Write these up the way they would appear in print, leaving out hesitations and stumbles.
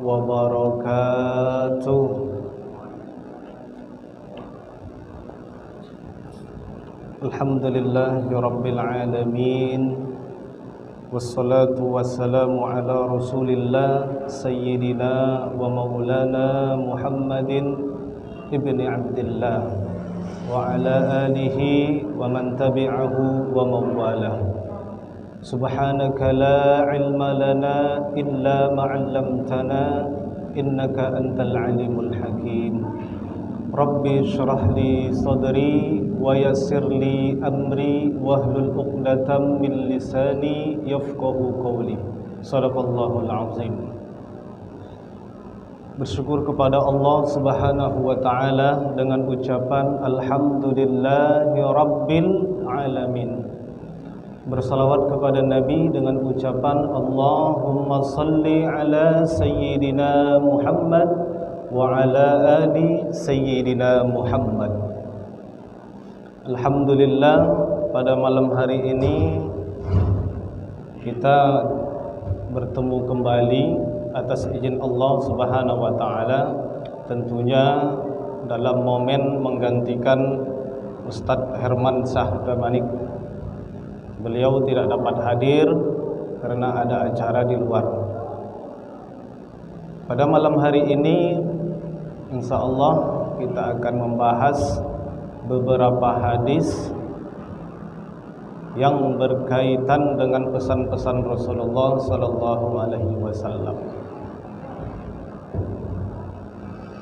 wabarakatuh. Alhamdulillahirabbil alamin. Wassalatu wassalamu ala Rasulillah sayyidina wa maulana Muhammadin ibni Abdillah wa ala alihi wa man tabi'ahu wa mawalah. Subhanaka la ilma lana illa ma 'allamtana innaka antal alimul hakim. Rabbi shrah li sadri wa yassir li amri wahlul 'uqdatam min lisani yafqahu qawli. Shadaqallahul azim. Bersyukur kepada Allah Subhanahu wa taala dengan ucapan alhamdulillahi rabbil alamin. Bersalawat kepada Nabi dengan ucapan Allahumma salli ala sayyidina Muhammad wa ala ali sayyidina Muhammad. Alhamdulillah, pada malam hari ini kita bertemu kembali atas izin Allah Subhanahu wa taala, tentunya dalam momen menggantikan Ustadz Herman Syah Damanik. Beliau tidak dapat hadir karena ada acara di luar. Pada malam hari ini insya Allah kita akan membahas beberapa hadis yang berkaitan dengan pesan-pesan Rasulullah sallallahu alaihi wasallam.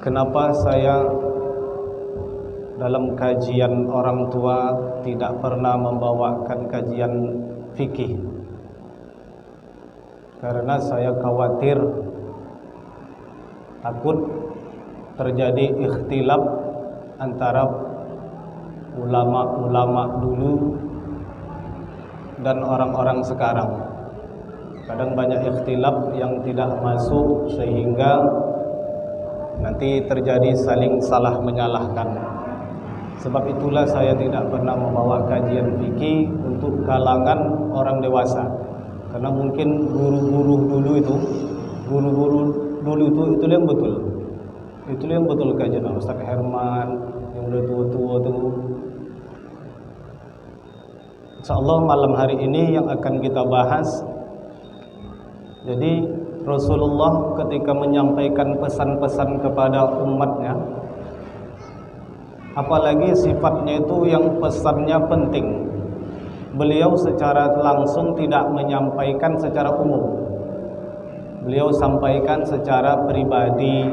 Kenapa saya dalam kajian orang tua tidak pernah membawakan kajian fikih? Karena saya khawatir takut terjadi ikhtilaf antara ulama-ulama dulu dan orang-orang sekarang. Kadang banyak ikhtilaf yang tidak masuk sehingga nanti terjadi saling salah menyalahkan. Sebab itulah saya tidak pernah membawa kajian fikih untuk kalangan orang dewasa. Karena mungkin guru-guru dulu itu yang betul. Itu yang betul kajian Ustaz Herman yang udah tua-tua itu. Insyaallah malam hari ini yang akan kita bahas. Jadi Rasulullah ketika menyampaikan pesan-pesan kepada umatnya, apalagi sifatnya itu yang pesannya penting, beliau secara langsung tidak menyampaikan secara umum. Beliau sampaikan secara pribadi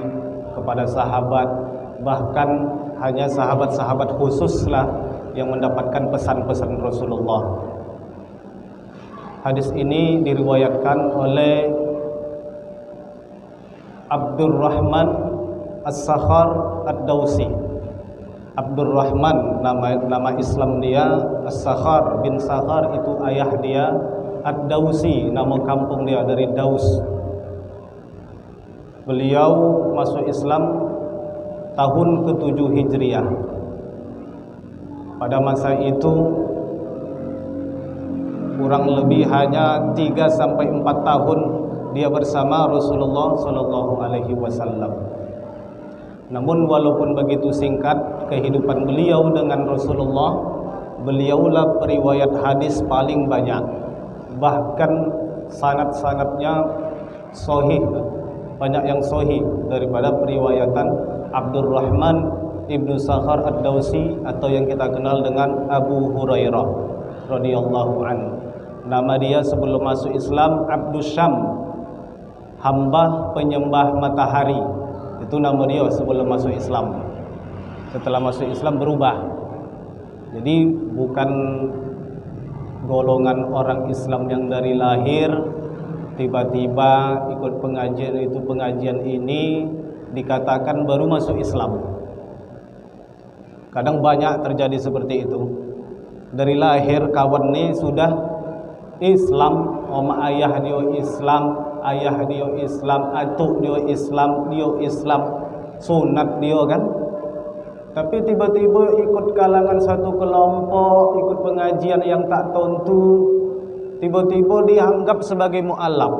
kepada sahabat, bahkan hanya sahabat-sahabat khususlah yang mendapatkan pesan-pesan Rasulullah. Hadis ini diriwayatkan oleh Abdurrahman As-Sakhar Ad-Dawsi. Abdurrahman nama Islam dia, As-Sakhar bin Sakhar itu ayah dia, Ad-Dawsi nama kampung dia dari Daus. Beliau masuk Islam tahun ke-7 Hijriah. Pada masa itu kurang lebih hanya 3-4 tahun dia bersama Rasulullah sallallahu alaihi wasallam. Namun walaupun begitu singkat kehidupan beliau dengan Rasulullah, beliaulah periwayat hadis paling banyak. Bahkan sanad-sanadnya sahih, banyak yang sahih daripada periwayatan Abdurrahman ibnu Sakhar Ad-Dawsi atau yang kita kenal dengan Abu Hurairah radhiyallahu anhu. Nama dia sebelum masuk Islam Abdus Syam, hamba penyembah matahari. Itu nama dia sebelum masuk Islam. Setelah masuk Islam berubah. Jadi bukan golongan orang Islam yang dari lahir tiba-tiba ikut pengajian ini dikatakan baru masuk Islam. Kadang banyak terjadi seperti itu. Dari lahir kawan ini sudah Islam, oma ayah dia Islam, atuk dia Islam, sunat dia kan. Tapi tiba-tiba ikut kalangan satu kelompok, ikut pengajian yang tak tentu, tiba-tiba dianggap sebagai mu'alaf.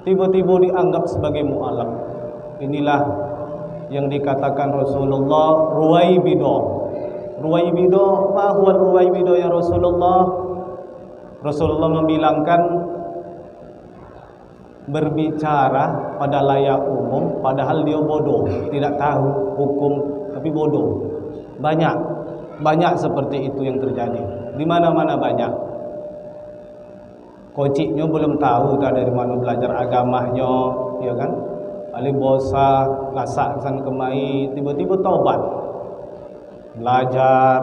tiba-tiba dianggap sebagai mu'alaf. Inilah yang dikatakan Rasulullah ruwaibidah. Ruwaibidah, ma huwa ruwaibidah ya Rasulullah? Rasulullah membilangkan berbicara pada layak umum padahal dia bodoh, tidak tahu hukum tapi bodoh. Banyak seperti itu yang terjadi. Di mana-mana banyak. Kociknya belum tahu dari mana belajar agamanya, ya kan? Ali bosa, lasak san kemari, tiba-tiba taubat. Belajar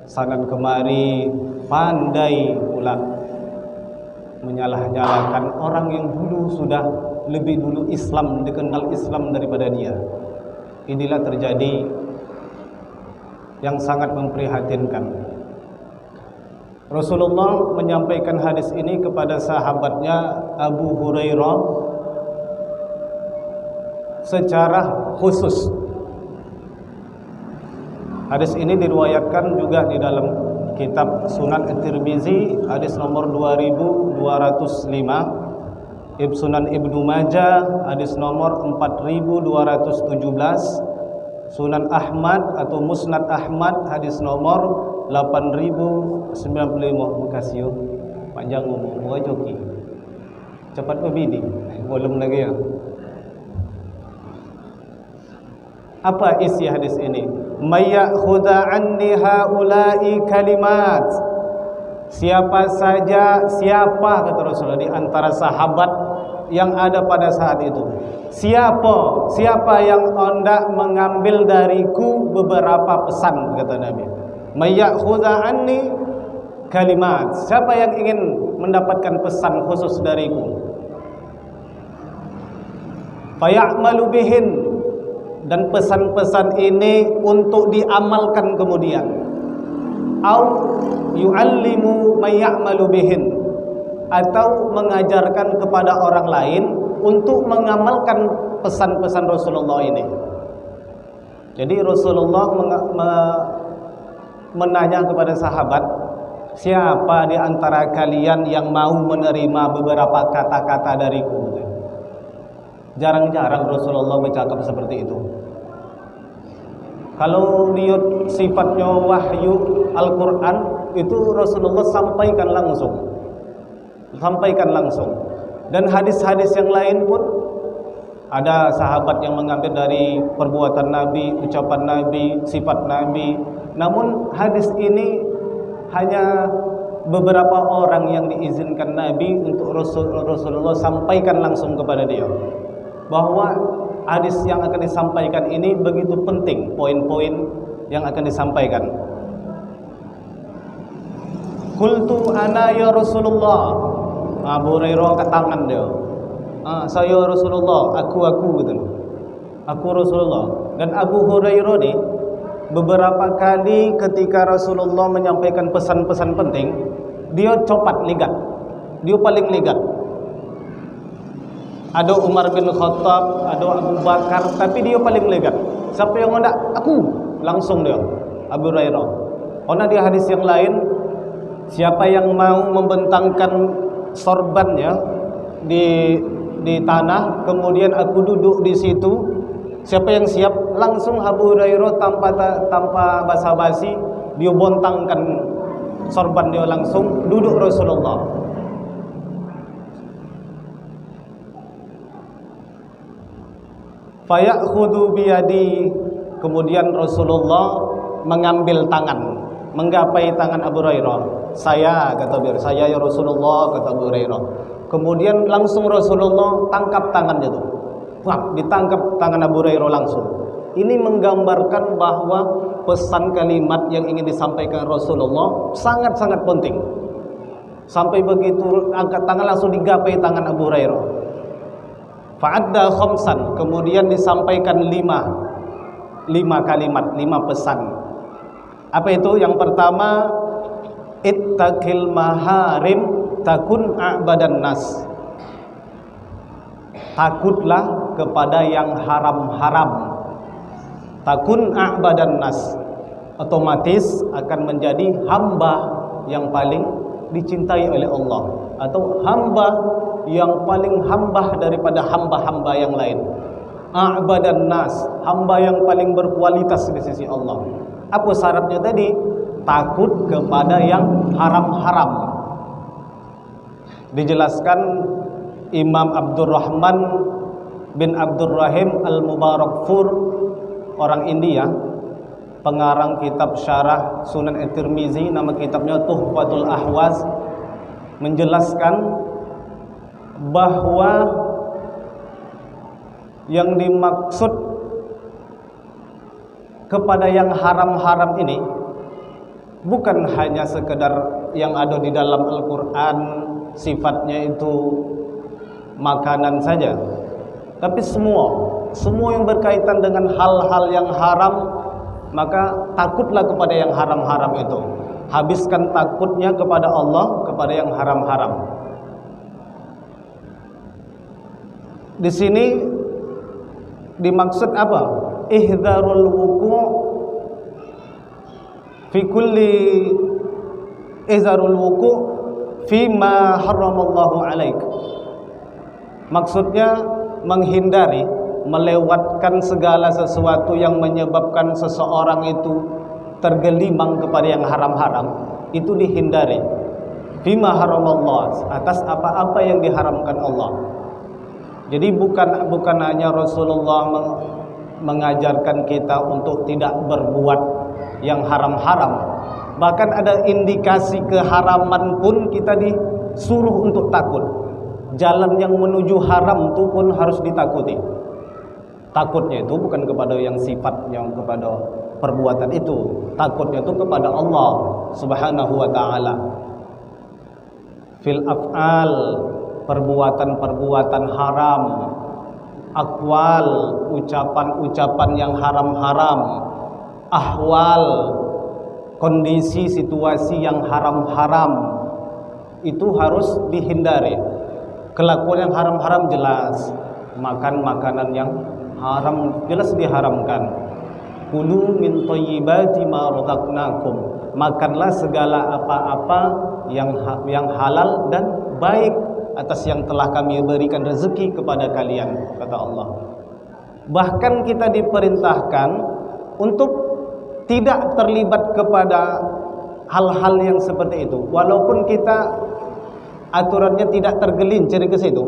sanan kemari, pandai pula menyalah-nyalahkan orang yang dulu sudah lebih dulu Islam, dikenal Islam daripada dia. Inilah terjadi yang sangat memprihatinkan. Rasulullah menyampaikan hadis ini kepada sahabatnya Abu Hurairah secara khusus. Hadis ini diriwayatkan juga di dalam kitab Sunan At-Tirmizi, hadis nomor 2205, Sunan Ibnu Majah, hadis nomor 4217, Sunan Ahmad atau Musnad Ahmad, hadis nomor 8095. Makasih yo. Panjang ngomong gua joki. Cepat berbidi. Belum lagi ya. Apa isi hadis ini? Mayyakhudha anni haula'i kalimat. Siapa kata Rasulullah di antara sahabat yang ada pada saat itu. Siapa yang hendak mengambil dariku beberapa pesan, kata Nabi. Mayyakhudha anni kalimat. Siapa yang ingin mendapatkan pesan khusus dariku? Faya'malu bihin. Dan pesan-pesan ini untuk diamalkan kemudian. Au yu'allimu may ya'malu bihin. Atau mengajarkan kepada orang lain untuk mengamalkan pesan-pesan Rasulullah ini. Jadi Rasulullah menanya kepada sahabat, siapa di antara kalian yang mau menerima beberapa kata-kata dariku? Jarang-jarang Rasulullah bercakap seperti itu. Kalau lihat sifatnya wahyu Al-Quran, itu Rasulullah sampaikan langsung. Dan hadis-hadis yang lain pun ada sahabat yang mengambil dari perbuatan Nabi, ucapan Nabi, sifat Nabi. Namun hadis ini hanya beberapa orang yang diizinkan Nabi untuk Rasulullah sampaikan langsung kepada dia. Bahwa hadis yang akan disampaikan ini begitu penting, poin-poin yang akan disampaikan. Qultu ana ya Rasulullah. Abu Hurairah angkat tangan dia. Saya Rasulullah, aku gitu. Aku Rasulullah. Dan Abu Hurairah ni beberapa kali ketika Rasulullah menyampaikan pesan-pesan penting, dia copat ligat. Dia paling ligat. Ada Umar bin Khattab, ada Abu Bakar, tapi dia paling legat. Siapa yang hendak? Aku. Langsung dia, Abu Hurairah. Karena di hadis yang lain, siapa yang mau membentangkan sorbannya di tanah, kemudian aku duduk di situ, siapa yang siap? Langsung Abu Hurairah tanpa basa-basi, dia bontangkan sorban dia langsung, duduk Rasulullah. Fayakhudhu biyadi. Kemudian Rasulullah mengambil tangan, menggapai tangan Abu Hurairah. Saya, kata beliau, saya ya Rasulullah, kata Abu Hurairah. Kemudian langsung Rasulullah tangkap tangannya itu. Wah, ditangkap tangan Abu Hurairah langsung. Ini menggambarkan bahwa pesan kalimat yang ingin disampaikan Rasulullah sangat-sangat penting. Sampai begitu angkat tangan langsung digapai tangan Abu Hurairah. Fa'adda khamsan, kemudian disampaikan lima kalimat, 5 pesan. Apa itu? Yang pertama, ittaqil maharim takun a'badan nas. Takutlah kepada yang haram-haram. Takun a'badan nas. Otomatis akan menjadi hamba yang paling dicintai oleh Allah, atau hamba yang paling hamba daripada hamba-hamba yang lain. A'badan nas, hamba yang paling berkualitas di sisi Allah. Apa syaratnya tadi? Takut kepada yang haram-haram. Dijelaskan Imam Abdurrahman bin Abdurrahim Al-Mubarakfur, orang India, pengarang kitab syarah Sunan At-Tirmizi, nama kitabnya Tuhfatul Ahwaz, menjelaskan bahwa yang dimaksud kepada yang haram-haram ini bukan hanya sekedar yang ada di dalam Al-Quran, sifatnya itu makanan saja, tapi semua yang berkaitan dengan hal-hal yang haram, maka takutlah kepada yang haram-haram itu. Habiskan takutnya kepada Allah, kepada yang haram-haram. Di sini dimaksud apa? Ihdzarul wuqu' fi kulli ihdzarul wuqu' fi ma haramallahu alaik. Maksudnya menghindari melewatkan segala sesuatu yang menyebabkan seseorang itu tergelimang kepada yang haram-haram, itu dihindari. Fima haramallah, atas apa-apa yang diharamkan Allah. Jadi bukan hanya Rasulullah mengajarkan kita untuk tidak berbuat yang haram-haram, bahkan ada indikasi keharaman pun kita disuruh untuk takut. Jalan yang menuju haram itu pun harus ditakuti. Takutnya itu bukan kepada yang sifatnya, kepada perbuatan itu. Takutnya itu kepada Allah Subhanahu wa ta'ala. Fil af'al, perbuatan-perbuatan haram. Aqwal, ucapan-ucapan yang haram-haram. Ahwal, kondisi situasi yang haram-haram. Itu harus dihindari. Kelakuan yang haram-haram jelas. Makan makanan yang haram jelas diharamkan. Kulu min thayyibati ma razaqnakum, makanlah segala apa-apa yang halal dan baik atas yang telah kami berikan rezeki kepada kalian, kata Allah. Bahkan kita diperintahkan untuk tidak terlibat kepada hal-hal yang seperti itu, walaupun kita aturannya tidak tergelincir ke situ.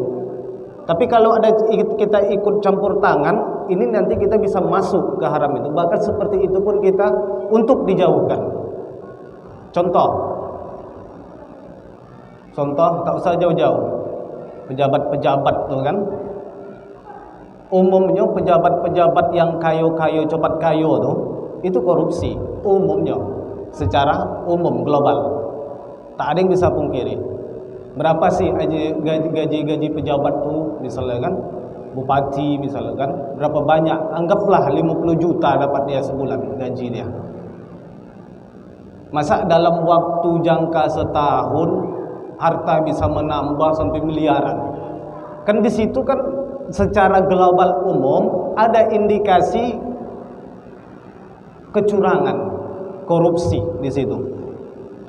Tapi kalau ada kita ikut campur tangan, ini nanti kita bisa masuk ke haram itu. Bahkan seperti itu pun kita untuk dijauhkan. Contoh tak usah jauh-jauh. Pejabat-pejabat tuh kan, umumnya pejabat-pejabat yang kayo-kayo, cobat kayo tuh, itu korupsi. Umumnya, secara umum global, tak ada yang bisa pungkiri. Berapa sih gaji pejabat tuh, misalnya kan, bupati misalnya kan, berapa banyak? Anggaplah 50 juta dapat dia sebulan gaji dia. Masa dalam waktu jangka setahun harta bisa menambah sampai miliaran? Kan di situ kan secara global umum ada indikasi kecurangan, korupsi di situ.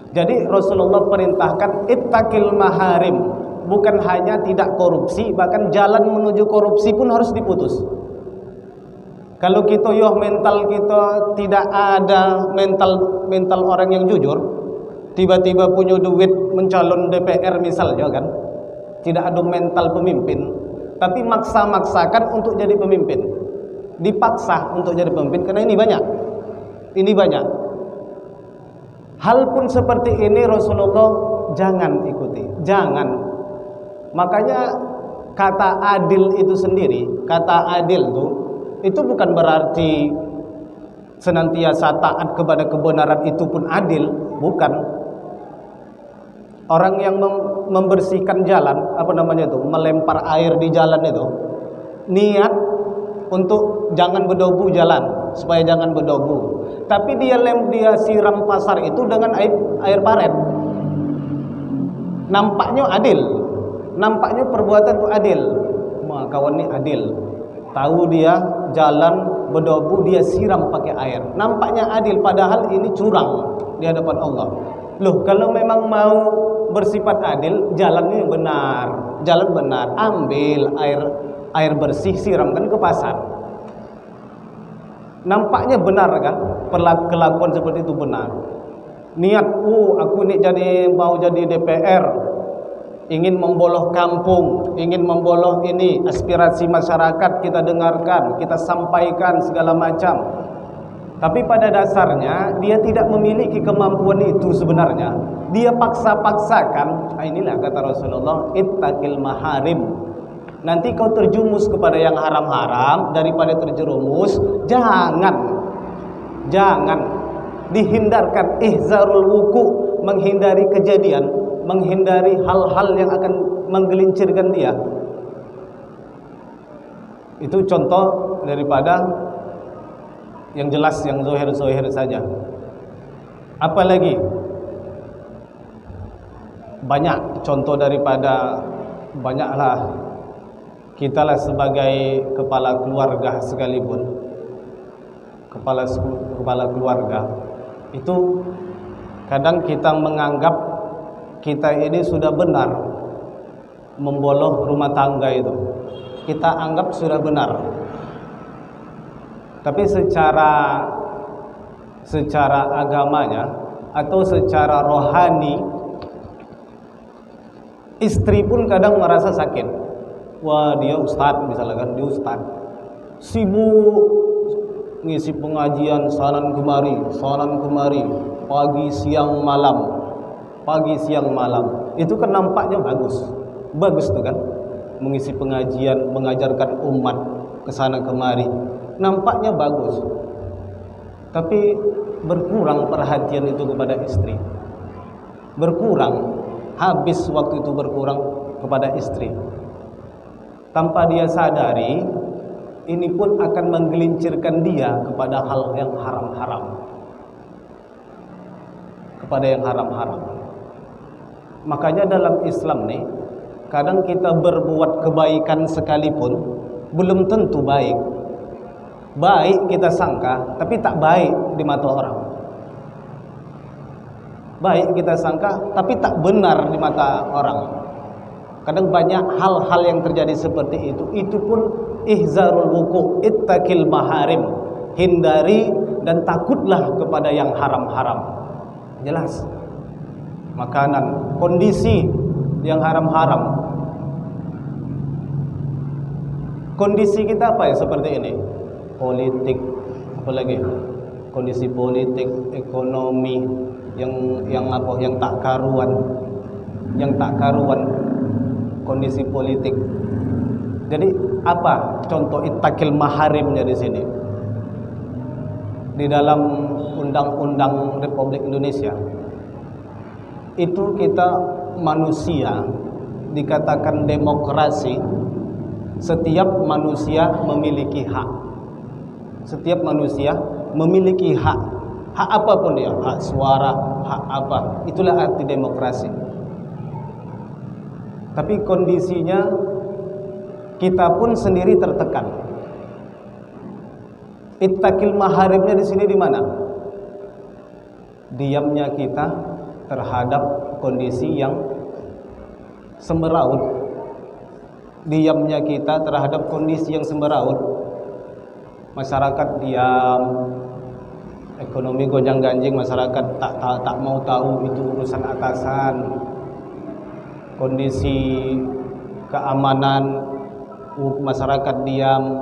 Jadi Rasulullah perintahkan ittaqil maharim, bukan hanya tidak korupsi, bahkan jalan menuju korupsi pun harus diputus. Kalau kita mental kita tidak ada mental orang yang jujur, tiba-tiba punya duit mencalon DPR misalnya kan, tidak ada mental pemimpin, tapi maksa-maksakan untuk jadi pemimpin, dipaksa untuk jadi pemimpin karena ini banyak. Hal pun seperti ini Rasulullah jangan ikuti, jangan. Makanya kata adil itu sendiri, kata adil itu bukan berarti senantiasa taat kepada kebenaran itu pun adil, bukan. Orang yang membersihkan jalan, melempar air di jalan itu, niat untuk jangan berdebu jalan, supaya jangan berdebu. Tapi dia siram pasar itu dengan air paret. Nampaknya adil, nampaknya perbuatan itu adil. Kawan ini adil, tahu dia jalan berdebu dia siram pakai air. Nampaknya adil, padahal ini curang di hadapan Allah. Loh, kalau memang mau bersifat adil, jalannya benar, jalan benar, ambil air bersih, siramkan ke pasar. Nampaknya benar kan, kelakuan seperti itu benar. Niat, aku ini mau jadi DPR, ingin memboloh kampung, ingin memboloh ini aspirasi masyarakat, kita dengarkan, kita sampaikan segala macam. Tapi pada dasarnya dia tidak memiliki kemampuan itu sebenarnya. Dia paksa-paksakan. Inilah kata Rasulullah, ittaqil maharim. Nanti kau terjumus kepada yang haram-haram daripada terjerumus. Jangan dihindarkan, ihzarul wuku, menghindari kejadian, menghindari hal-hal yang akan menggelincirkan dia. Itu contoh daripada yang jelas, yang zohir-zohir saja. Apalagi banyak contoh daripada, banyaklah kitalah sebagai kepala keluarga sekalipun, kepala keluarga itu kadang kita menganggap kita ini sudah benar memboloh rumah tangga itu. Kita anggap sudah benar. Tapi secara agamanya atau secara rohani, istri pun kadang merasa sakit. Wah, dia ustadz misalnya kan, dia ustadz sibuk ngisi pengajian sanan kemari, pagi siang malam. Itu kan nampaknya bagus tuh kan, mengisi pengajian, mengajarkan umat kesana kemari, nampaknya bagus. Tapi berkurang perhatian itu kepada istri, berkurang, habis waktu itu berkurang kepada istri. Tanpa dia sadari, ini pun akan menggelincirkan dia kepada hal yang haram-haram, Makanya dalam Islam nih, kadang kita berbuat kebaikan sekalipun belum tentu baik. Baik kita sangka, tapi tak baik di mata orang. Baik kita sangka, tapi tak benar di mata orang. Kadang banyak hal-hal yang terjadi seperti itu. Itu pun ihzarul wuku, ittaqil maharim. Hindari dan takutlah kepada yang haram-haram. Jelas. Makanan, kondisi yang haram-haram. Kondisi kita apa ya seperti ini? Politik, apalagi kondisi politik, ekonomi yang tak karuan, kondisi politik. Jadi apa contoh ittaqil maharimnya di sini? Di dalam Undang-Undang Republik Indonesia itu kita manusia dikatakan demokrasi. Setiap manusia memiliki hak. Setiap manusia memiliki hak. Hak apapun dia, hak suara, hak apa. Itulah arti demokrasi. Tapi kondisinya kita pun sendiri tertekan. Ittaqil maharimnya di sini di mana? Diamnya kita terhadap kondisi yang semeraut. Diamnya kita terhadap kondisi yang semeraut. Masyarakat diam, ekonomi gonjang-ganjing, masyarakat tak mau tahu, itu urusan atasan. Kondisi keamanan, masyarakat diam.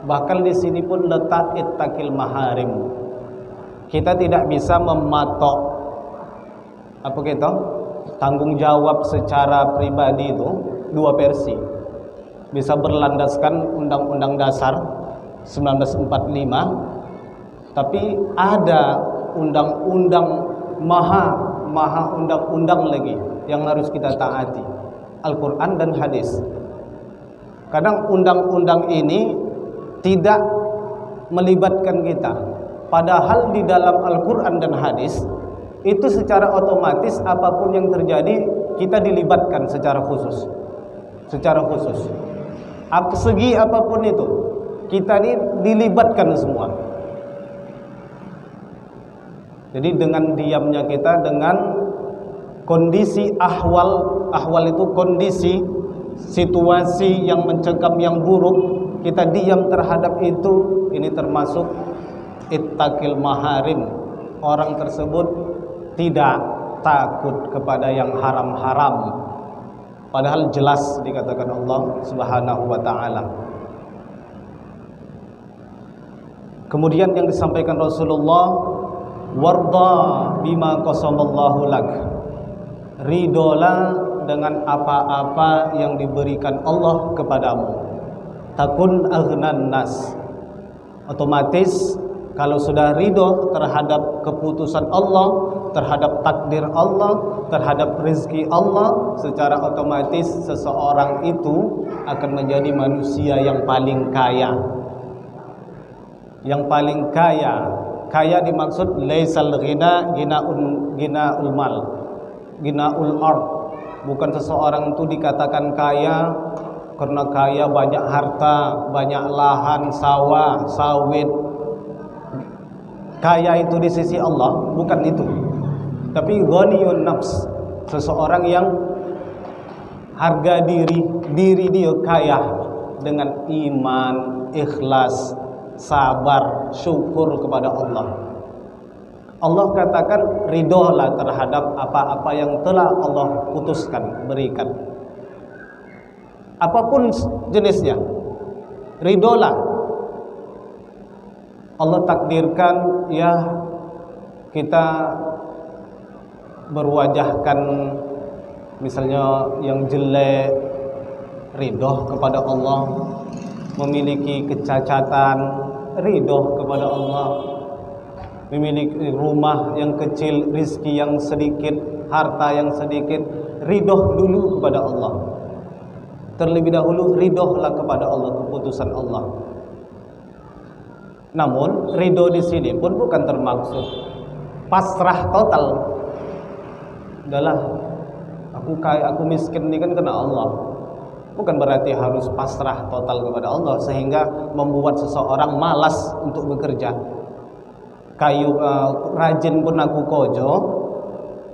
Bahkan di sini pun letak ittaqil maharim. Kita tidak bisa mematok apa gitu? Tanggung jawab secara pribadi itu dua versi. Bisa berlandaskan Undang-Undang Dasar 1945, tapi ada undang-undang maha undang-undang lagi yang harus kita taati, Al-Quran dan hadis. Kadang undang-undang ini tidak melibatkan kita, padahal di dalam Al-Quran dan hadis itu secara otomatis apapun yang terjadi kita dilibatkan secara khusus. Segi apapun itu kita ini dilibatkan semua. Jadi dengan diamnya kita, dengan kondisi ahwal itu kondisi situasi yang mencekam, yang buruk, kita diam terhadap itu, ini termasuk ittaqil maharim. Orang tersebut tidak takut kepada yang haram-haram, padahal jelas dikatakan Allah Subhanahu wa ta'ala. Kemudian yang disampaikan Rasulullah, warda bima qasamallahu lak, ridolah dengan apa-apa yang diberikan Allah kepadamu. Takun aghnan nas, otomatis kalau sudah ridho terhadap keputusan Allah, terhadap takdir Allah, terhadap rezeki Allah, secara otomatis seseorang itu akan menjadi manusia yang paling kaya. Yang paling kaya, kaya dimaksud laisal ghina ghinaul mal, ghinaul ard. Bukan seseorang itu dikatakan kaya karena kaya banyak harta, banyak lahan, sawah, sawit. Kaya itu di sisi Allah bukan itu. Tapi ghaniyun nafs, seseorang yang harga diri dia kaya dengan iman, ikhlas, sabar, syukur kepada Allah. Allah katakan ridholah terhadap apa-apa yang telah Allah putuskan, berikan. Apapun jenisnya, ridholah. Allah takdirkan ya kita berwajahkan misalnya yang jelek, ridho kepada Allah. Memiliki kecacatan, ridho kepada Allah. Memiliki rumah yang kecil, rizki yang sedikit, harta yang sedikit, ridho dulu kepada Allah. Terlebih dahulu ridholah kepada Allah, keputusan Allah. Namun ridho di sini pun bukan termaksud pasrah total. Udahlah, aku kaya, aku miskin ini kan kena Allah. Bukan berarti harus pasrah total kepada Allah sehingga membuat seseorang malas untuk bekerja. Rajin pun aku kojo,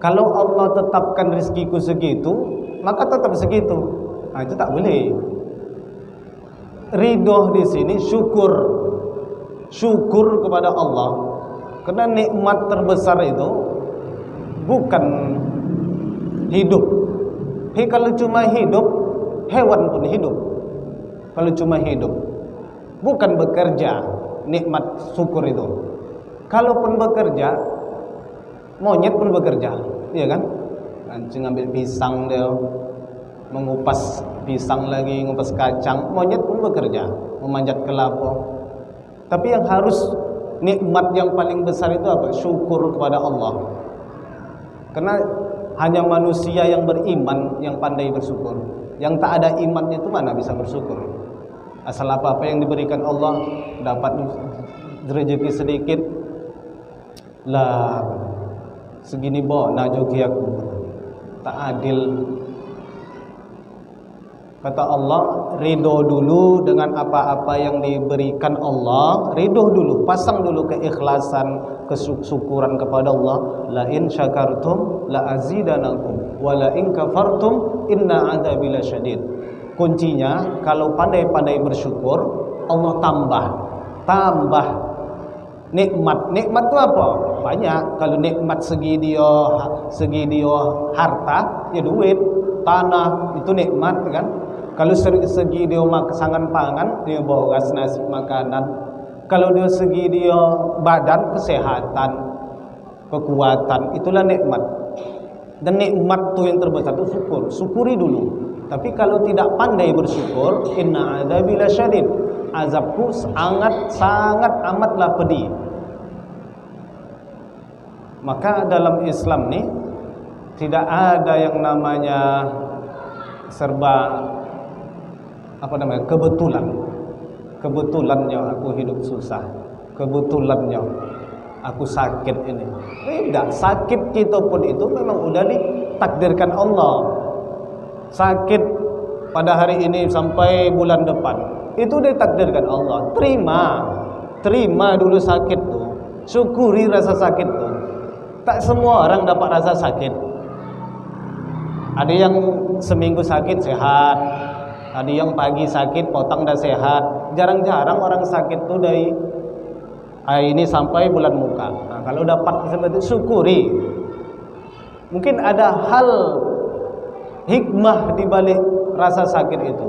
kalau Allah tetapkan rezekiku segitu, maka tetap segitu. Nah, itu tak boleh. Ridho di sini syukur kepada Allah, karena nikmat terbesar itu bukan hidup. Kalau cuma hidup, hewan pun hidup. Kalau cuma hidup, bukan bekerja, nikmat syukur itu. Kalaupun bekerja, monyet pun bekerja, iya kan? Nanti ngambil pisang dia, mengupas pisang lagi, ngupas kacang, monyet pun bekerja, memanjat kelapa. Tapi yang harus nikmat yang paling besar itu apa? Syukur kepada Allah. Karena hanya manusia yang beriman yang pandai bersyukur. Yang tak ada imannya itu mana bisa bersyukur? Asal apa-apa yang diberikan Allah, dapat rezeki sedikit, lah segini bona joki aku, tak adil. Kata Allah, ridho dulu dengan apa-apa yang diberikan Allah, ridho dulu, pasang dulu keikhlasan, kesyukuran kepada Allah. La in syakartum la azidanakum wa la in kafartum inna adzabi lasyadid. Kuncinya kalau pandai-pandai bersyukur, Allah tambah nikmat. Nikmat itu apa? Banyak. Kalau nikmat segi dia harta, ya duit, tanah, itu nikmat kan. Kalau segi dia sangan pangan, dia bawa nasi makanan. Kalau dia segi dia badan, kesehatan, kekuatan, itulah nikmat. Dan nikmat itu yang terbesar itu syukur. Syukuri dulu. Tapi kalau tidak pandai bersyukur, inna adzabi lasyadid, azabku sangat amatlah pedih. Maka dalam Islam nih tidak ada yang namanya serba kebetulannya aku hidup susah, kebetulannya aku sakit ini. Tidak, sakit kita pun itu memang udah ditakdirkan Allah. Sakit pada hari ini sampai bulan depan. Itu ditakdirkan Allah. Terima dulu sakit tuh. Syukuri rasa sakit tuh. Tak semua orang dapat rasa sakit. Ada yang seminggu sakit sehat, ada yang pagi sakit potong dah sehat. Jarang-jarang orang sakit tuh dari hari ini sampai bulan muka. Nah, kalau dapat seperti itu syukuri. Mungkin ada hal hikmah di balik rasa sakit itu.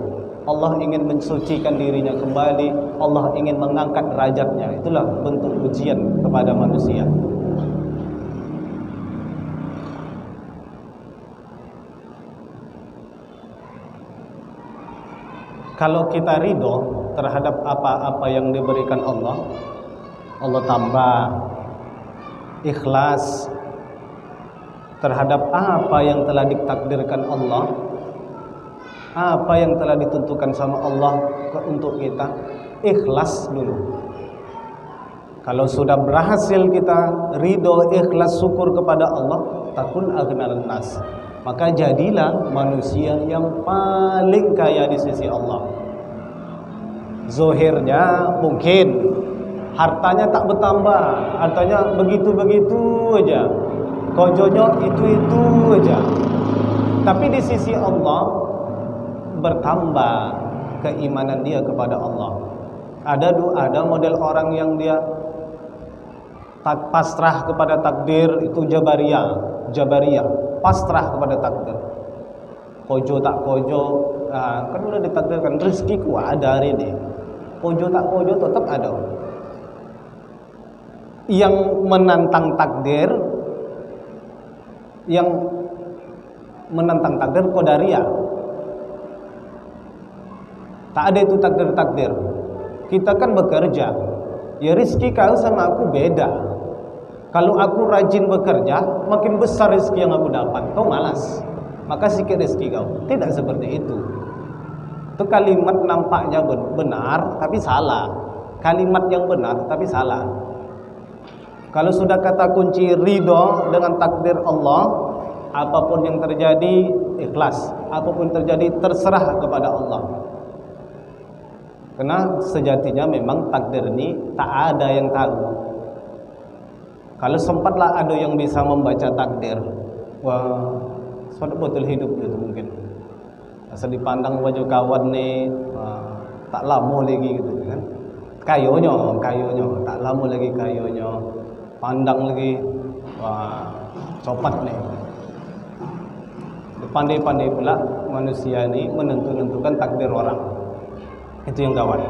Allah ingin mensucikan dirinya kembali, Allah ingin mengangkat derajatnya. Itulah bentuk ujian kepada manusia. Kalau kita ridho terhadap apa-apa yang diberikan Allah, Allah tambah ikhlas terhadap apa yang telah ditakdirkan Allah, apa yang telah ditentukan sama Allah untuk kita, ikhlas dulu. Kalau sudah berhasil kita ridho, ikhlas, syukur kepada Allah, takun aghnal nas, maka jadilah manusia yang paling kaya di sisi Allah. Zohirnya mungkin hartanya tak bertambah, hartanya begitu-begitu aja, kojonya itu-itu aja. Tapi di sisi Allah bertambah keimanan dia kepada Allah. Ada model orang yang dia tak pasrah kepada takdir, itu Jabariyah, pasrah kepada takdir. Kojo tak kojo, kan udah ditakdirkan rezekiku ada hari ini. Kojo tak kojo tetap ada. Yang menantang takdir, Qadariyah. Tak ada itu takdir-takdir. Kita kan bekerja, ya rezeki kau sama aku beda. Kalau aku rajin bekerja, makin besar rezeki yang aku dapat. Kau malas, maka sikit rezeki kau. Tidak seperti itu. Itu kalimat nampaknya benar, tapi salah. Kalimat yang benar, tapi salah. Kalau sudah kata kunci ridho dengan takdir Allah, apapun yang terjadi ikhlas, apapun terjadi terserah kepada Allah. Karena sejatinya memang takdir ini tak ada yang tahu. Kalau sempatlah ada yang bisa membaca takdir, wah, sudah betul hidup itu mungkin. Asal dipandang wajah kawan nih, wah, tak lama lagi gitu kan. Kayonya, tak lama lagi kayonya. Pandang lagi, wah, copat nih. Pandai-pandai pula manusia ini menentukan takdir orang. Itu yang kawan.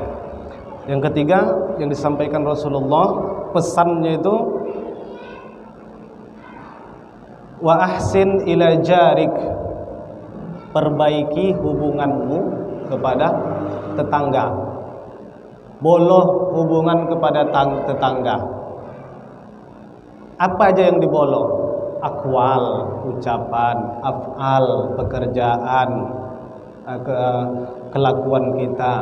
Yang ketiga yang disampaikan Rasulullah, pesannya itu wa ahsin ila jarik, perbaiki hubunganmu kepada tetangga. Boloh hubungan kepada tetangga. Apa aja yang dibolong? Akwal, ucapan, af'al, pekerjaan, kelakuan kita.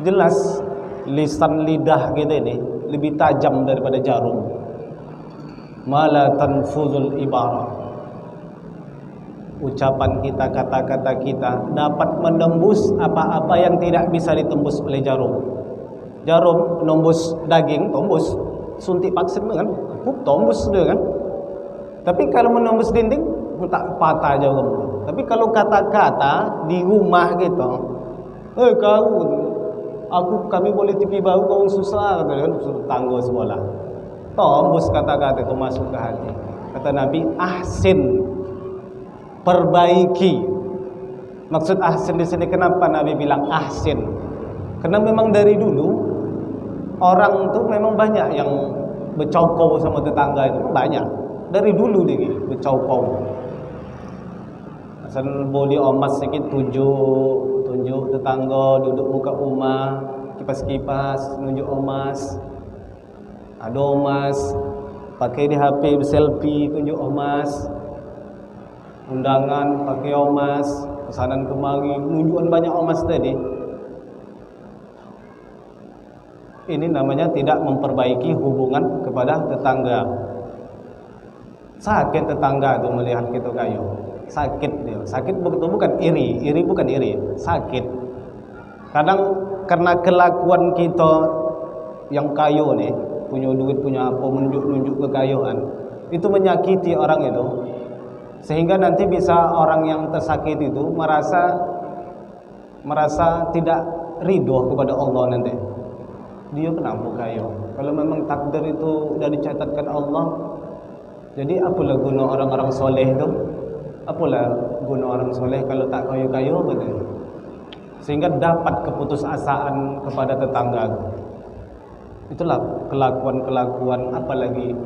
Jelas lisan lidah kita ini lebih tajam daripada jarum. Mala tanfuzul ibarah. Ucapan kita, kata-kata kita dapat menembus apa-apa yang tidak bisa ditembus oleh jarum. Jarum menembus daging, tembus. Suntik vaksin kan, tembus dia kan. Tapi kalau menembus dinding, tak patah jarum. Tapi kalau kata-kata di rumah gitu, kami boleh tipi baru, kau susah, kan, tangguh sekolah. Tembus kata-kata itu masuk ke hati. Kata Nabi, ahsin, perbaiki. Maksud ahsin di sini, kenapa Nabi bilang ahsin? Karena memang dari dulu orang tuh memang banyak yang bercokol sama tetangga, itu banyak. Dari dulu dia bercokol. Asal boleh omas sikit, tunjuk tetangga duduk muka rumah, kipas-kipas nunjuk omas. Ada omas pakai di HP selfie, tunjuk omas. Undangan pakai omas, pesanan kemari, nunjukan banyak omas tadi. Ini namanya tidak memperbaiki hubungan kepada tetangga. Sakit tetangga itu melihat kita kayu, sakit dia. Sakit betul bukan iri bukan iri, sakit. Kadang karena kelakuan kita yang kayo nih, punya duit, punya apa, menunjuk kekayaan, itu menyakiti orang itu, sehingga nanti bisa orang yang tersakiti itu merasa tidak ridho kepada Allah nanti. Dia kenapa kayo? Kalau memang takdir itu sudah dicatatkan Allah, jadi apalah guna orang-orang soleh itu? Apalah guna orang soleh kalau tak kayo-kayo betul? Sehingga dapat keputusasaan kepada tetangga. Itulah kelakuan-kelakuan, apalagi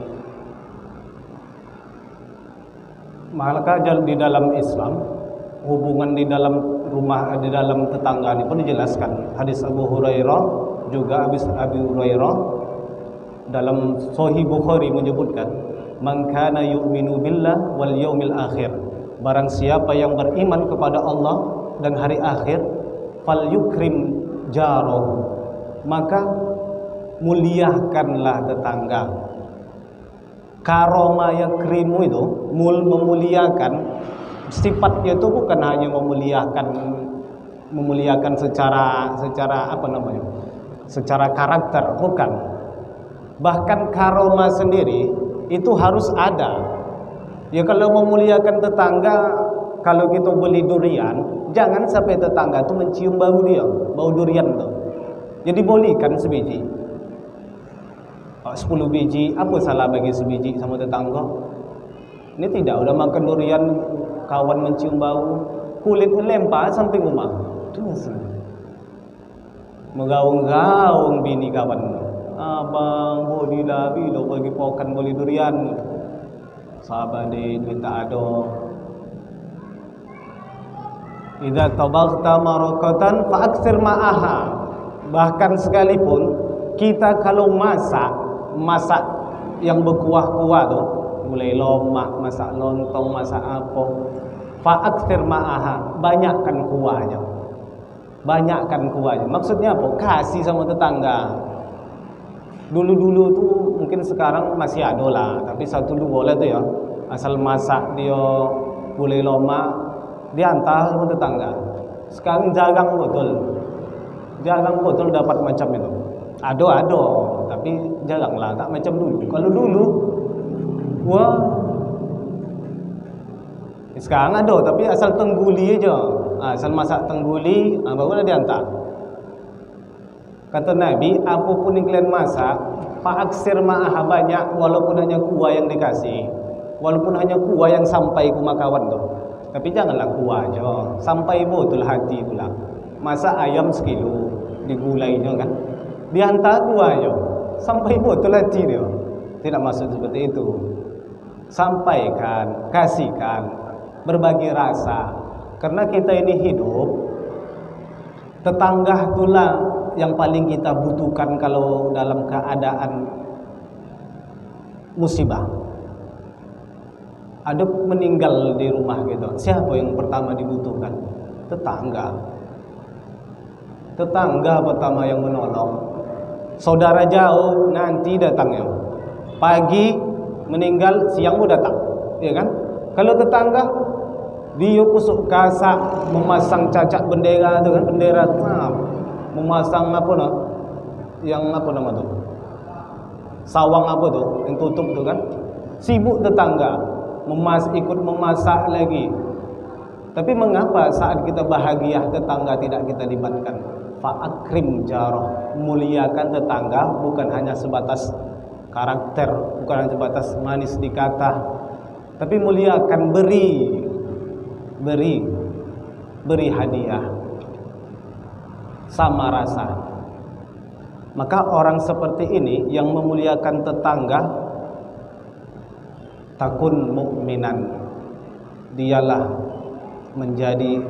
maka di dalam Islam hubungan di dalam rumah, di dalam tetangga ini pun dijelaskan. Hadis Abu Hurairah juga, Abu Hurairah dalam Sahih Bukhari menyebutkan, man kana yu'minu billah wal yaumil akhir, barang siapa yang beriman kepada Allah dan hari akhir, fal yukrim jarahu, maka muliakanlah tetangga. Karoma yakrimu itu memuliakan, sifatnya itu bukan hanya memuliakan secara apa namanya, secara karakter, bukan. Bahkan karoma sendiri itu harus ada. Ya kalau memuliakan tetangga, kalau kita beli durian, jangan sampai tetangga itu mencium bau dia, bau durian tuh. Jadi bolehkan sebiji, 10 biji, apa salah bagi sebiji sama tetangga? Ini tidak, udah makan durian, kawan mencium bau, kulit lempar samping rumah. Itu masalah. Menggaung-gaung bini kawan. Abang, boleh lah, bila bagi pokan boleh durian. Sahabat dia, duit tak ada. Idza tabaghta marakatan fa'aksir ma'aha. Bahkan sekalipun kita kalau masak yang berkuah-kuah tu, mulai lomak, masak lontong, masak apa, fa'aksir ma'aha, banyakkan kuahnya. Banyakkan kuahnya. Maksudnya apa? Kasih sama tetangga. Dulu-dulu tu mungkin sekarang masih ada lah, tapi satu dua lah tu ya. Asal masak dia boleh lomak, dia hantar sama tetangga. Sekarang jarang betul dapat macam itu. Ada, tapi jarang lah, tak macam dulu. Kalau dulu, wah, sekarang ada, tapi asal tengguli aja. Asal masak tengguli, barulah dihantar. Kata Nabi, apapun yang kalian masak, fa'aksir ma'aha, banyak, walaupun hanya kuah yang dikasih, walaupun hanya kuah yang sampai ke makawan tu. Tapi janganlah kuah aja, sampai betul hati pula. Masak ayam 1 kilo, digulainya kan, dihantar kuah aja, sampai betul hati dia. Tidak maksud seperti itu. Sampaikan, kasihkan, berbagi rasa. Karena kita ini hidup, tetangga itulah yang paling kita butuhkan kalau dalam keadaan musibah. Ada meninggal di rumah gitu, siapa yang pertama dibutuhkan? Tetangga. Tetangga pertama yang menolong. Saudara jauh nanti datangnya, pagi meninggal, siang mau datang, ya kan? Kalau tetangga, dia kusuk kasak, memasang cacat bendera tu kan, bendera memasang apa nak, yang apa nama tu, sawang apa tu, yang tutup tu kan, sibuk tetangga, ikut memasak lagi. Tapi mengapa saat kita bahagia tetangga tidak kita libatkan? Fa'akrim jarah, muliakan tetangga, bukan hanya sebatas karakter, bukan hanya sebatas manis di kata, tapi muliakan, beri hadiah sama rasa. Maka orang seperti ini yang memuliakan tetangga, takun mukminan, dialah menjadi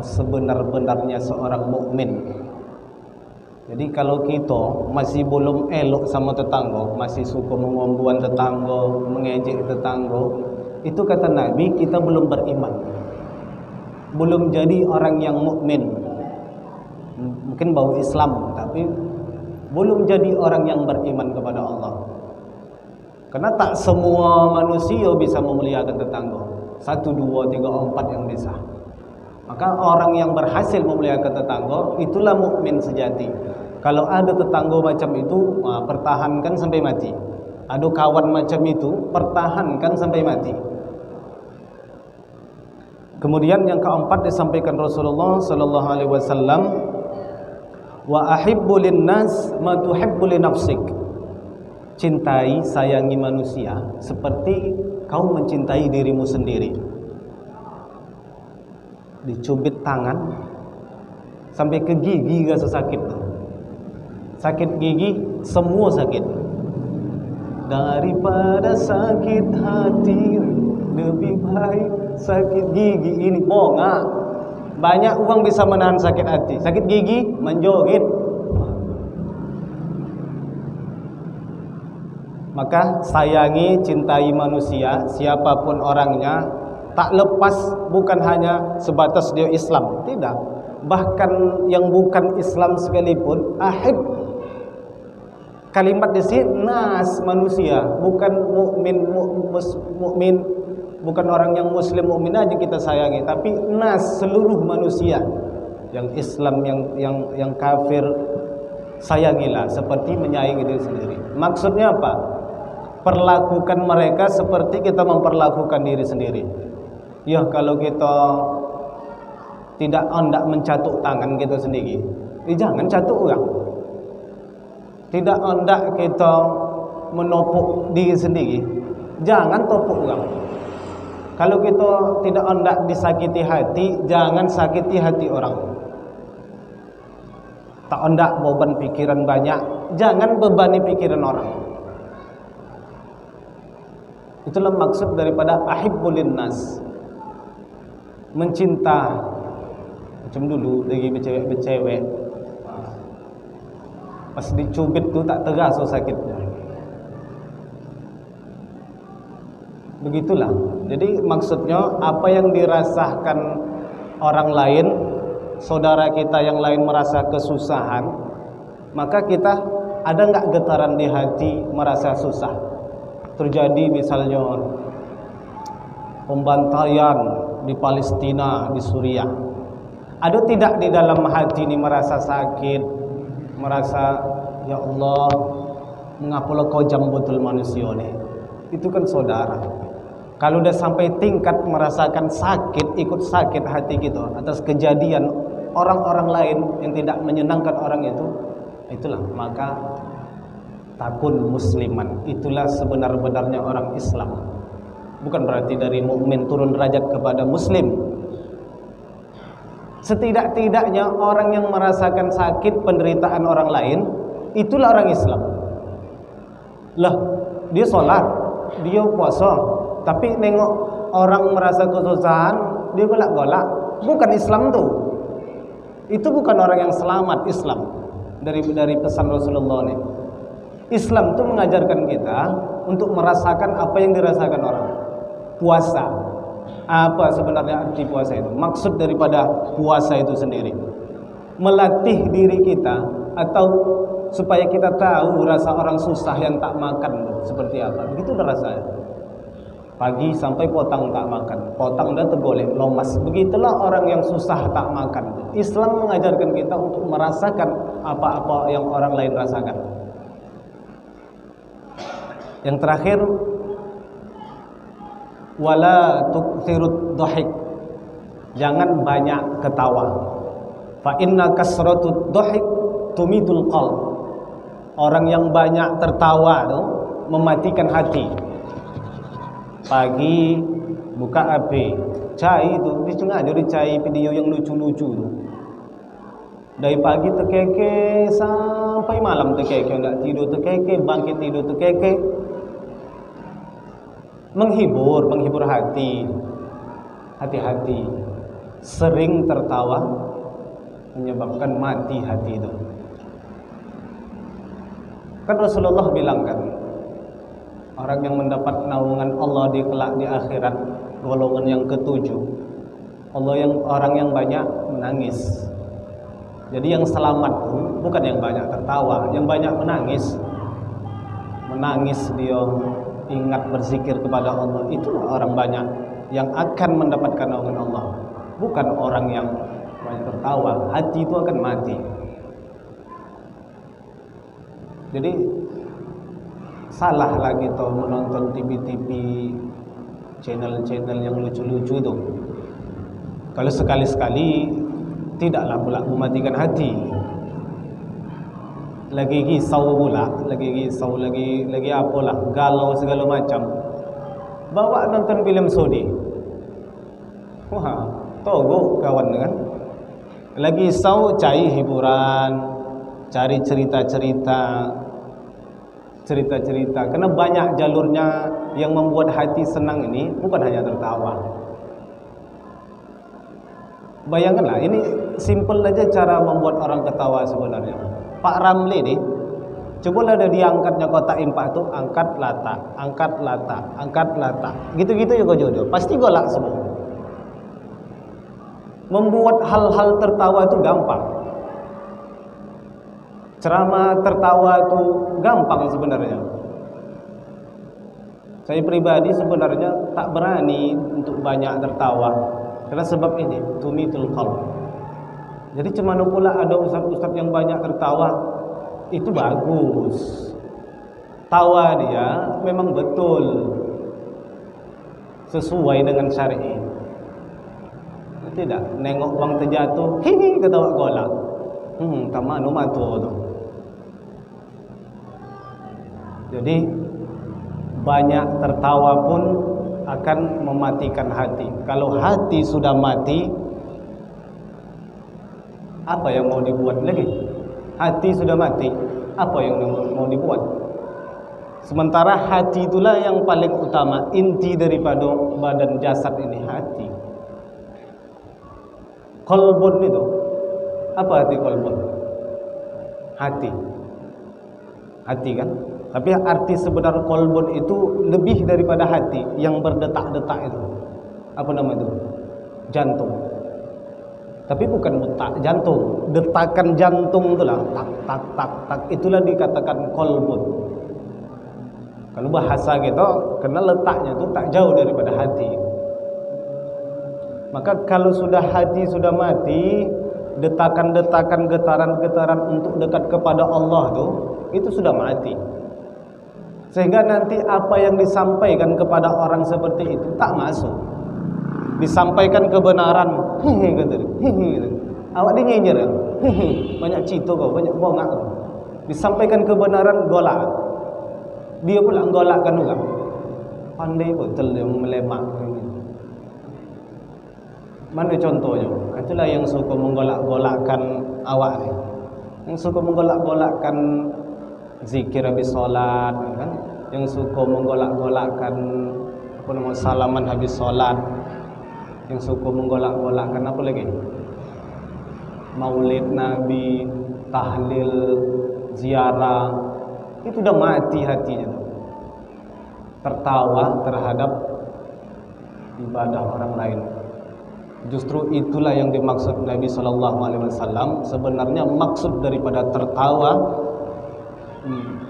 sebenar-benarnya seorang mukmin. Jadi kalau kita masih belum elok sama tetangga, masih suka mengombuan tetangga, mengejek tetangga, itu kata Nabi, kita belum beriman, belum jadi orang yang mukmin. Mungkin bau Islam, tapi belum jadi orang yang beriman kepada Allah. Karena tak semua manusia bisa memuliakan tetangga. 1, 2, 3, 4 yang bisa. Maka orang yang berhasil memuliakan tetangga itulah mukmin sejati. Kalau ada tetangga macam itu, pertahankan sampai mati. Ada kawan macam itu, pertahankan sampai mati. Kemudian yang keempat disampaikan Rasulullah sallallahu alaihi wasallam, wa ahibbu linnas ma tuhibbu li nafsik. Cintai, sayangi manusia seperti kau mencintai dirimu sendiri. Dicubit tangan sampai ke gigi rasa sakit tuh. Sakit gigi semua sakit. Daripada sakit hati lebih baik sakit gigi ini. Banyak orang bisa menahan sakit hati. Sakit gigi menjoget. Maka sayangi, cintai manusia siapapun orangnya, tak lepas bukan hanya sebatas dia Islam, tidak. Bahkan yang bukan Islam sekalipun, ahib. Kalimat di sini nas, manusia, bukan mukmin, bukan orang yang muslim mukmin aja kita sayangi, tapi nas, seluruh manusia, yang Islam, yang kafir, sayangilah seperti menyayangi diri sendiri. Maksudnya apa? Perlakukan mereka seperti kita memperlakukan diri sendiri. Ya, kalau kita tidak hendak mencatuk tangan kita sendiri, jangan catuk orang. Tidak hendak kita menopuk diri sendiri, jangan topuk orang. Kalau kita tidak hendak disakiti hati, jangan sakiti hati orang. Tak hendak beban pikiran banyak, jangan bebani pikiran orang. Itulah maksud daripada ahibbul linnas. Mencinta. Macam dulu lagi bercewek-bercewek, pas dicubit tu tak terasa sakitnya. Begitulah. Jadi maksudnya apa yang dirasakan orang lain, saudara kita yang lain merasa kesusahan, maka kita ada enggak getaran di hati merasa susah? Terjadi misalnya pembantaian di Palestina, di Suriah. Ada tidak di dalam hati ini merasa sakit, merasa ya Allah, mengapa kau jam betul manusia ini? Itu kan saudara. Kalau udah sampai tingkat merasakan sakit, ikut sakit hati kita atas kejadian orang-orang lain yang tidak menyenangkan orang itu, itulah maka takun musliman. Itulah sebenar-benarnya orang Islam. Bukan berarti dari mukmin turun derajat kepada muslim. Setidak-tidaknya orang yang merasakan sakit penderitaan orang lain, itulah orang Islam. Lah, dia sholat, dia puasa, tapi nengok orang merasa kesusahan, dia golak-golak. Bukan Islam tuh. Itu bukan orang yang selamat Islam. Dari pesan Rasulullah nih. Islam tuh mengajarkan kita untuk merasakan apa yang dirasakan orang. Puasa. Apa sebenarnya arti puasa itu? Maksud daripada puasa itu sendiri, melatih diri kita atau supaya kita tahu rasa orang susah yang tak makan seperti apa. Begitu rasanya. Pagi sampai potang tak makan, potang dan tergolek lomas. Begitulah orang yang susah tak makan. Islam mengajarkan kita untuk merasakan apa-apa yang orang lain rasakan. Yang terakhir, wala tukthirud dhahik. Jangan banyak ketawa. Fa inna kasratud dhahik tumitul qalb. Orang yang banyak tertawa tuh mematikan hati. Pagi buka HP, cai itu, dia sengaja dicai video yang lucu-lucu tuh. Dari pagi terkeke sampai malam terkeke, enggak tidur terkeke, bangkit tidur terkeke. Menghibur hati. Hati-hati. Sering tertawa menyebabkan mati hati itu. Kan Rasulullah bilang kan, orang yang mendapat naungan Allah di kelak di akhirat, golongan yang ketujuh, orang yang banyak menangis. Jadi yang selamat bukan yang banyak tertawa, yang banyak menangis. Menangis dia ingat berzikir kepada Allah, itulah orang banyak yang akan mendapatkan naungan Allah, bukan orang yang banyak tertawa. Hati itu akan mati. Jadi salah lagi tau menonton TV-TV, channel-channel yang lucu-lucu itu. Kalau sekali-sekali tidaklah pula mematikan hati. Lagi risau pula, lagi apalah, galau segala macam. Bawa nonton film Saudi. Wah, togo kawan kan. Lagi risau cari hiburan, cari cerita-cerita. Karena banyak jalurnya yang membuat hati senang ini, bukan hanya tertawa. Bayangkanlah, ini simple aja cara membuat orang ketawa sebenarnya. Pak Ramli nih, cobalah ada diangkatnya kotak impak tuh, angkat lata, gitu-gitu ya kau jodoh, pasti golak semua. Membuat hal-hal tertawa itu gampang. Ceramah tertawa itu gampang sebenarnya. Saya pribadi sebenarnya tak berani untuk banyak tertawa. Karena sebab ini, tumitul qalb. Jadi cemana pula ada ustaz-ustaz yang banyak tertawa, itu bagus. Tawa dia memang betul sesuai dengan syar'i. Tidak, nengok bang terjatuh, hihi ketawa golak. Tamanu matu tu. Jadi banyak tertawa pun akan mematikan hati. Kalau hati sudah mati, apa yang mau dibuat lagi? Hati sudah mati, apa yang mau dibuat? Sementara hati itulah yang paling utama, inti daripada badan jasad ini, hati. Qalbun itu, apa arti qalbun? Hati kan? Tapi arti sebenar qalbun itu lebih daripada hati yang berdetak-detak itu. Apa nama itu? Jantung. Tapi bukan detak jantung, detakan jantung itulah, tak, itulah dikatakan qalbun. Kalau bahasa gitu, karena letaknya itu tak jauh daripada hati. Maka kalau sudah hati sudah mati, detakan-detakan, getaran-getaran untuk dekat kepada Allah itu sudah mati. Sehingga nanti apa yang disampaikan kepada orang seperti itu tak masuk. Disampaikan kebenaran, gitu. Awak dia nyinyir, banyak cito kau, banyak bongak kau. Disampaikan kebenaran, golak. Dia pula golakkan juga. Pandai betul dia melemak. Mana contohnya? Itulah yang suka menggolak-golakkan awak ni. Yang suka menggolak-golakkan zikir habis solat, kan? Yang suka menggolak-golakkan salaman habis solat. Yang suka menggolak-golakkan apa lagi? Maulid Nabi, tahlil, ziarah. Itu dah mati hatinya. Tertawa terhadap ibadah orang lain. Justru itulah yang dimaksud Nabi SAW. Sebenarnya maksud daripada tertawa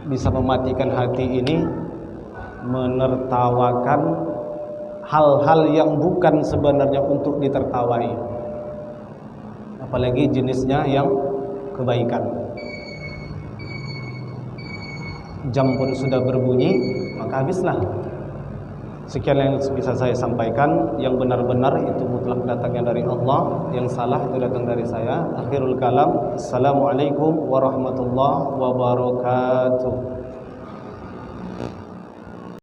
bisa mematikan hati ini, menertawakan hal-hal yang bukan sebenarnya untuk ditertawai, apalagi jenisnya yang kebaikan. Jam pun sudah berbunyi, maka habislah. Sekian yang bisa saya sampaikan. Yang benar-benar itu mutlak datangnya dari Allah, yang salah itu datang dari saya. Akhirul kalam. Assalamualaikum warahmatullahi wabarakatuh.